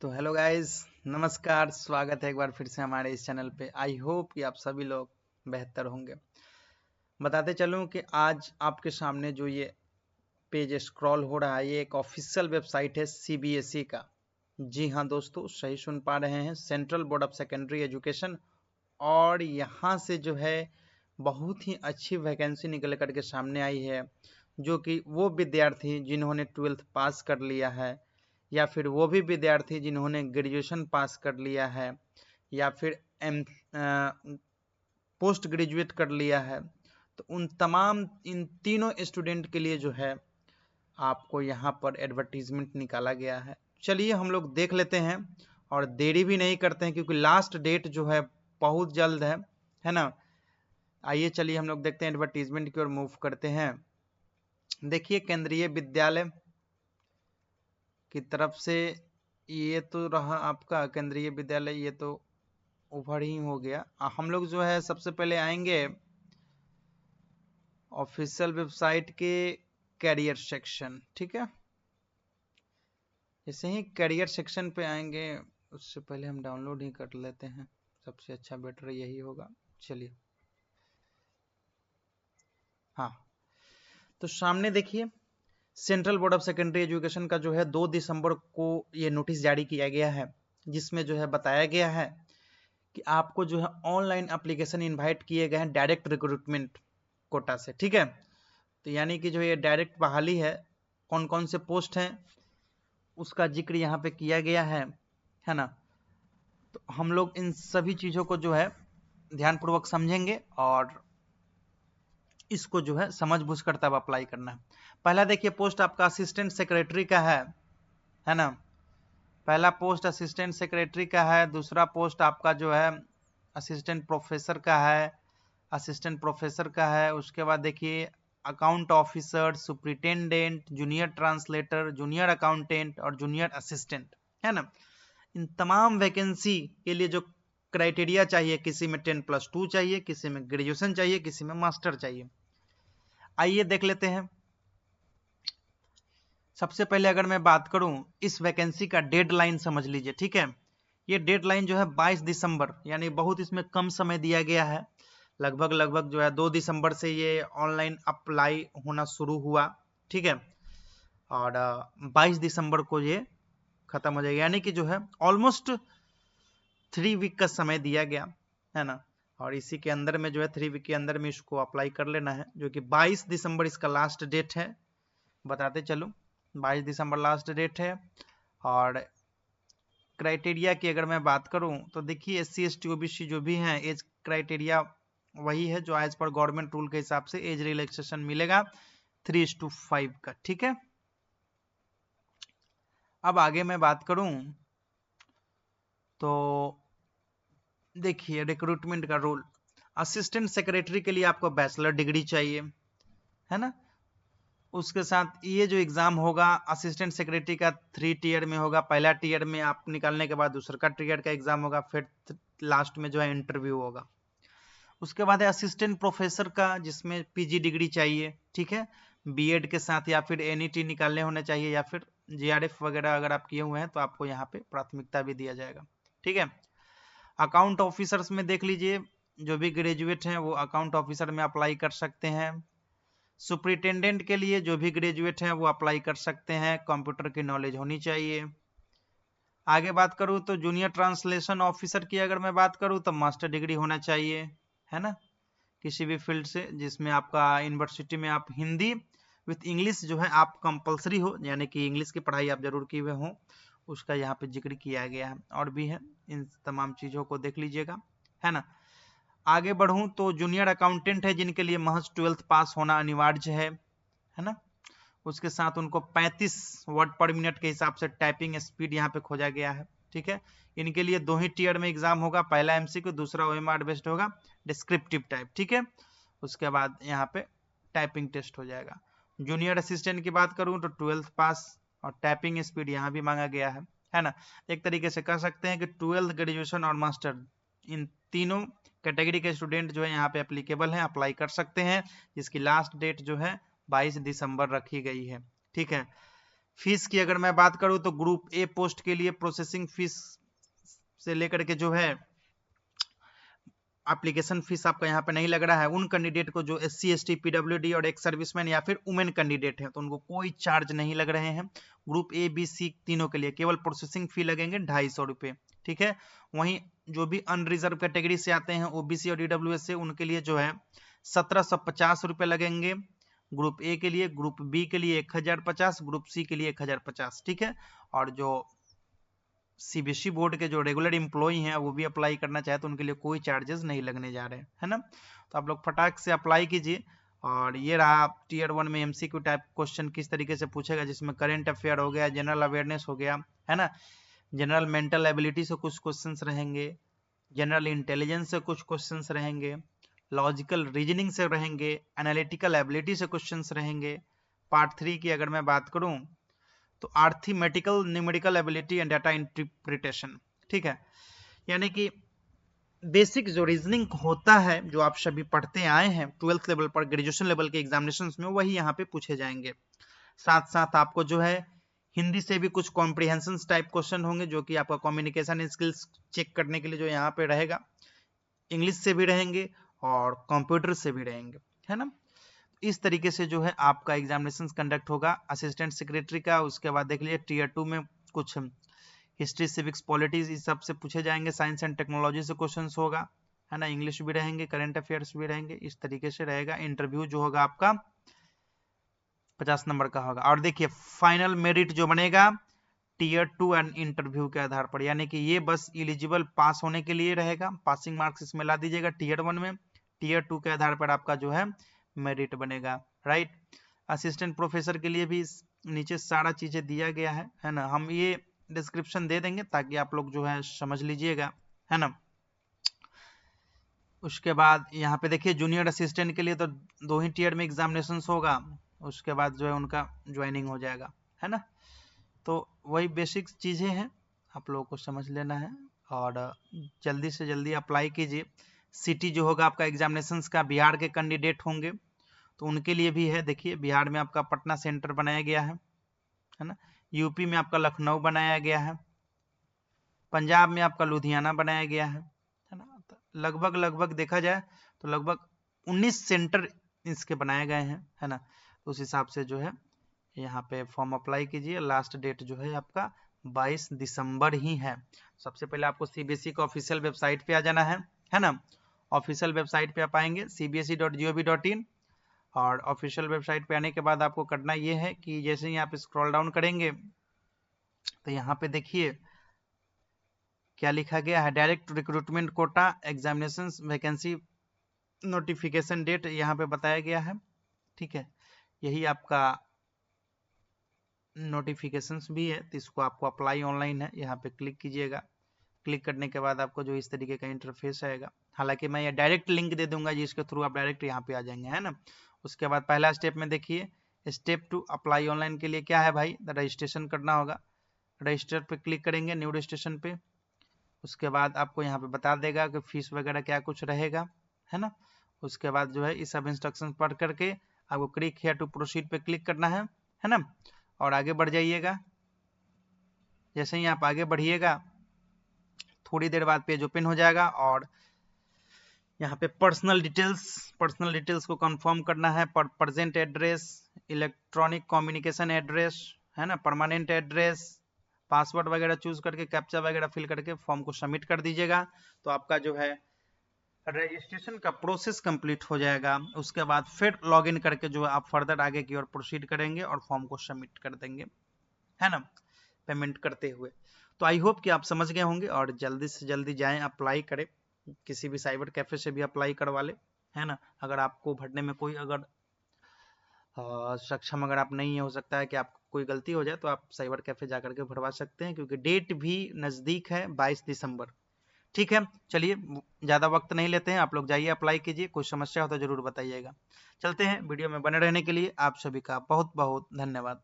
तो hello guys, नमस्कार। स्वागत है एक बार फिर से हमारे इस चैनल पे। आई होप कि आप सभी लोग बेहतर होंगे। बताते चलूं कि आज आपके सामने जो ये पेज स्क्रॉल हो रहा है, ये एक ऑफिशियल वेबसाइट है सीबीएसई का। जी हाँ दोस्तों, सही सुन पा रहे हैं, central board of secondary education. और यहाँ से जो है बहुत ही अच्छी वैकेंसी निकल करके सामने आई है, जो कि वो विद्यार्थी जिन्होंने 12th पास कर लिया है, या फिर वो भी विद्यार्थी जिन्होंने ग्रेजुएशन पास कर लिया है, या फिर एम पोस्ट ग्रेजुएट कर लिया है, तो उन तमाम इन तीनों स्टूडेंट के लिए जो है आपको यहाँ पर एडवर्टीजमेंट निकाला गया है। चलिए हम लोग देख लेते हैं और देरी भी नहीं करते हैं, क्योंकि लास्ट डेट जो है बहुत जल्द है ना। आइए चलिए हम लोग देखते हैं, एडवर्टीजमेंट की ओर मूव करते हैं। देखिए, केंद्रीय विद्यालय की तरफ से ये तो रहा आपका केंद्रीय विद्यालय, ये तो ओवर ही हो गया। हम लोग जो है सबसे पहले आएंगे ऑफिशियल वेबसाइट के कैरियर सेक्शन। ठीक है, जैसे ही कैरियर सेक्शन पे आएंगे उससे पहले हम डाउनलोड ही कर लेते हैं, सबसे अच्छा बेटर यही होगा। चलिए, हाँ, तो सामने देखिए, central board of secondary education का जो है 2 दिसंबर को ये नोटिस जारी किया गया है, जिसमें जो है बताया गया है कि आपको जो है ऑनलाइन एप्लीकेशन इनवाइट किए गए हैं डायरेक्ट रिक्रूटमेंट कोटा से। ठीक है, तो यानी कि जो ये डायरेक्ट बहाली है, कौन कौन से पोस्ट हैं उसका जिक्र यहाँ पे किया गया है ना। तो हम लोग इन सभी चीज़ों को जो है ध्यानपूर्वक समझेंगे और इसको जो है समझ बूझ कर तब अप्लाई करना है। पहला देखिए, पोस्ट आपका असिस्टेंट सेक्रेटरी का है ना। पहला पोस्ट असिस्टेंट सेक्रेटरी का है। दूसरा पोस्ट आपका जो है असिस्टेंट प्रोफेसर का है, असिस्टेंट प्रोफेसर का है। उसके बाद देखिए, account officer, superintendent, junior translator, junior accountant और जूनियर असिस्टेंट, है ना। इन तमाम वैकेंसी के लिए जो क्राइटेरिया चाहिए, किसी में 10+2 चाहिए, किसी में ग्रेजुएशन चाहिए, किसी में मास्टर चाहिए। आइए देख लेते हैं। सबसे पहले अगर मैं बात करूं इस वैकेंसी का डेडलाइन समझ लीजिए। ठीक है, ये डेडलाइन जो है 22 दिसंबर, यानी बहुत इसमें कम समय दिया गया है। लगभग जो है 2 दिसंबर से ये ऑनलाइन अप्लाई होना शुरू हुआ। ठीक है, और 22 दिसंबर को ये खत्म हो जाएगा, यानी कि जो है ऑलमोस्ट 3 वीक का समय दिया गया है ना। और इसी के अंदर में जो है 3 वीक के अंदर में इसको अप्लाई कर लेना है, जो कि 22 दिसंबर इसका लास्ट डेट है। बताते चलो, 22 दिसंबर लास्ट डेट है। और क्राइटेरिया की अगर मैं बात करूं तो देखिए, SC ST OBC जो भी हैं, एज क्राइटेरिया वही है जो एज पर गवर्नमेंट रूल के हिसाब से एज रिलैक्सेशन मिलेगा 3:5 का। ठीक है, अब आगे मैं बात करूं तो देखिए, रिक्रूटमेंट का रूल, असिस्टेंट सेक्रेटरी के लिए आपको बैचलर डिग्री चाहिए, है ना। उसके साथ ये जो एग्जाम होगा असिस्टेंट सेक्रेटरी का 3 टीयर में होगा। पहला टीयर में आप निकालने के बाद दूसरा टीयर का एग्जाम होगा, फिर लास्ट में जो है इंटरव्यू होगा। उसके बाद है असिस्टेंट प्रोफेसर का, जिसमें PG डिग्री चाहिए। ठीक है, BEd के साथ या फिर NET निकालने होने चाहिए, या फिर JRF वगैरह अगर आप किए हुए हैं तो आपको यहाँ पे प्राथमिकता भी दिया जाएगा। ठीक है, अकाउंट ऑफिसर्स में देख लीजिए, जो भी ग्रेजुएट हैं वो अकाउंट ऑफिसर में अप्लाई कर सकते हैं। सुपरिटेंडेंट के लिए जो भी ग्रेजुएट हैं वो अप्लाई कर सकते हैं, कंप्यूटर की नॉलेज होनी चाहिए। आगे बात करूं तो जूनियर ट्रांसलेशन ऑफिसर की अगर मैं बात करूं तो मास्टर डिग्री होना चाहिए, है ना, किसी भी फील्ड से जिसमें आपका यूनिवर्सिटी में आप हिंदी विथ इंग्लिश जो है आप कंपलसरी हो, यानी कि इंग्लिश की पढ़ाई आप जरूर किए हुए हो, उसका यहाँ पे जिक्र किया गया है। और भी है, इन तमाम चीज़ों को देख लीजिएगा, है ना। आगे बढ़ूं तो जूनियर अकाउंटेंट है जिनके लिए महज 12th पास होना अनिवार्य है ना। उसके साथ उनको 35 वर्ड पर मिनट के हिसाब से टाइपिंग स्पीड यहाँ पे खोजा गया है। ठीक है, इनके लिए 2 ही टीयर में एग्जाम होगा, पहला MCQ, दूसरा OMR बेस्ड होगा, डिस्क्रिप्टिव टाइप। ठीक है, उसके बाद यहाँ पे टाइपिंग टेस्ट हो जाएगा। जूनियर असिस्टेंट की बात करूँ तो 12th पास और टाइपिंग स्पीड यहाँ भी मांगा गया है ना। एक तरीके से कह सकते हैं कि 12th ग्रेजुएशन और मास्टर, इन तीनों कैटेगरी के स्टूडेंट जो है यहाँ पे एप्लीकेबल हैं, अप्लाई कर सकते हैं, जिसकी लास्ट डेट जो है 22 दिसंबर रखी गई है। ठीक है, फीस की अगर मैं बात करूं तो ग्रुप ए पोस्ट के लिए प्रोसेसिंग फीस से लेकर के जो है एप्लीकेशन फीस आपका यहाँ पे नहीं लग रहा है। उन कैंडिडेट को जो SC ST PWD और एक सर्विसमैन या फिर वुमेन कैंडिडेट है तो उनको कोई चार्ज नहीं लग रहे हैं। ग्रुप A B C तीनों के लिए केवल प्रोसेसिंग फी लगेंगे 250 रुपये, ठीक है। वहीं जो भी अनरिजर्व कैटेगरी से आते हैं OBC और EWS से, उनके लिए जो है 1750 रुपये लगेंगे ग्रुप ए के लिए, ग्रुप बी के लिए 1050, ग्रुप सी के लिए 1050, ठीक है। और जो CBSE बोर्ड के जो रेगुलर एम्प्लॉय हैं वो भी अप्लाई करना चाहे तो उनके लिए कोई चार्जेस नहीं लगने जा रहे हैं, है ना। तो आप लोग फटाक से अप्लाई कीजिए। और ये रहा टीयर 1 में MCQ टाइप क्वेश्चन किस तरीके से पूछेगा, जिसमें करंट अफेयर हो गया, जनरल अवेयरनेस हो गया, है ना, जनरल मेंटल एबिलिटी से कुछ क्वेश्चंस रहेंगे, जनरल इंटेलिजेंस से कुछ क्वेश्चंस रहेंगे, लॉजिकल रीजनिंग से रहेंगे, एनालिटिकल एबिलिटी से क्वेश्चंस रहेंगे। पार्ट 3 की अगर मैं बात करूं तो arithmetical numerical ability and data interpretation, ठीक है। यानी कि बेसिक जो रीजनिंग होता है जो आप सभी पढ़ते आए हैं 12th लेवल पर, ग्रेजुएशन लेवल के एग्जामिनेशंस में, वही यहाँ पे पूछे जाएंगे। साथ साथ आपको जो है हिंदी से भी कुछ कॉम्प्रिहेंशन टाइप क्वेश्चन होंगे जो कि आपका कम्युनिकेशन स्किल्स चेक करने के लिए जो यहाँ पे रहेगा। इंग्लिश से भी रहेंगे और कंप्यूटर से भी रहेंगे, है ना। इस तरीके से जो है आपका एग्जामिनेशन कंडक्ट होगा असिस्टेंट सेक्रेटरी का। उसके बाद देख लीजिए टीयर 2 में कुछ हिस्ट्री सिविक्स पॉलिटिक्स इस सब से पूछे जाएंगे, साइंस एंड टेक्नोलॉजी से क्वेश्चंस होगा, है ना, इंग्लिश भी रहेंगे, करंट अफेयर्स भी रहेंगे। इस तरीके से रहेगा। इंटरव्यू जो होगा आपका 50 नंबर का होगा। और देखिए फाइनल मेरिट जो बनेगा टीयर 2 एंड इंटरव्यू के आधार पर, यानी कि ये बस एलिजिबल पास होने के लिए रहेगा, पासिंग मार्क्स इसमें ला दीजिएगा टीयर 1 में, टीयर 2 के आधार पर आपका जो है मेरिट बनेगा, राइट। असिस्टेंट प्रोफेसर के लिए भी नीचे सारा चीजें दिया गया है ना। हम ये डिस्क्रिप्शन दे देंगे ताकि आप लोग जो है समझ लीजिएगा, है ना। उसके बाद यहाँ पे देखिए जूनियर असिस्टेंट के लिए तो 2 ही टीयर में एग्जामिनेशन होगा, उसके बाद जो है उनका ज्वाइनिंग हो जाएगा, है ना। तो वही बेसिक चीजें हैं, आप लोगों को समझ लेना है और जल्दी से जल्दी अप्लाई कीजिए। सिटी जो होगा आपका एग्जामिनेशंस का बिहार के कैंडिडेट होंगे तो उनके लिए भी है। देखिए बिहार में आपका पटना सेंटर बनाया गया है ना, यूपी में आपका लखनऊ बनाया गया है, पंजाब में आपका लुधियाना बनाया गया है ना। तो लगभग देखा जाए तो लगभग 19 सेंटर इसके बनाए गए हैं, है ना। तो उस हिसाब से जो है यहाँ पे फॉर्म अप्लाई कीजिए। लास्ट डेट जो है आपका 22 दिसंबर ही है। सबसे पहले आपको CBSE का ऑफिशियल वेबसाइट पे आ जाना है ना। ऑफिशियल वेबसाइट पे आप आएंगे cbse.gov.in और ऑफिशियल वेबसाइट पे आने के बाद आपको करना ये है कि जैसे ही आप स्क्रॉल डाउन करेंगे तो यहाँ पे देखिए क्या लिखा गया है, direct recruitment quota examination vacancy notification date यहाँ पे बताया गया है, ठीक है। यही आपका नोटिफिकेशंस भी है तो इसको आपको अप्लाई ऑनलाइन है, यहाँ पे क्लिक कीजिएगा। क्लिक करने के बाद आपको जो इस तरीके का इंटरफेस आएगा, हालांकि मैं ये डायरेक्ट लिंक दे दूंगा जिसके थ्रू आप डायरेक्ट यहाँ पे आ जाएंगे, है ना। उसके बाद पहला स्टेप में देखिए स्टेप 2 अप्लाई ऑनलाइन के लिए क्या है भाई, रजिस्ट्रेशन करना होगा। रजिस्टर पे क्लिक करेंगे न्यू रजिस्ट्रेशन पे। उसके बाद आपको यहाँ पे बता देगा कि फीस वगैरह क्या कुछ रहेगा, है ना। उसके बाद जो है इस सब इंस्ट्रक्शन पढ़ करके आपको क्लिक हियर टू प्रोसीड पे क्लिक करना है ना, और आगे बढ़ जाइएगा। जैसे ही आप आगे बढ़िएगा थोड़ी देर बाद पेज ओपन हो जाएगा और यहाँ पे पर्सनल डिटेल्स को कंफर्म करना है। Present address, electronic communication address, है ना, परमानेंट एड्रेस, पासवर्ड वगैरह चूज करके कैप्चा वगैरह फिल करके फॉर्म को सबमिट कर दीजिएगा। तो आपका जो है रजिस्ट्रेशन का प्रोसेस कंप्लीट हो जाएगा। उसके बाद फिर लॉगिन करके जो है आप फर्दर आगे की ओर प्रोसीड करेंगे और फॉर्म को सबमिट कर देंगे, है ना, पेमेंट करते हुए। तो आई होप कि आप समझ गए होंगे और जल्दी से जल्दी जाएं अप्लाई करें, किसी भी साइबर कैफे से भी अप्लाई करवा ले, है ना। अगर आपको भरने में कोई अगर सक्षम अगर आप नहीं हो सकता है कि आप कोई गलती हो जाए तो आप साइबर कैफे जाकर के भरवा सकते हैं, क्योंकि डेट भी नजदीक है 22 दिसंबर। ठीक है, चलिए ज्यादा वक्त नहीं लेते हैं, आप लोग जाइए अप्लाई कीजिए। कोई समस्या हो तो जरूर बताइएगा। चलते हैं, वीडियो में बने रहने के लिए आप सभी का बहुत बहुत धन्यवाद।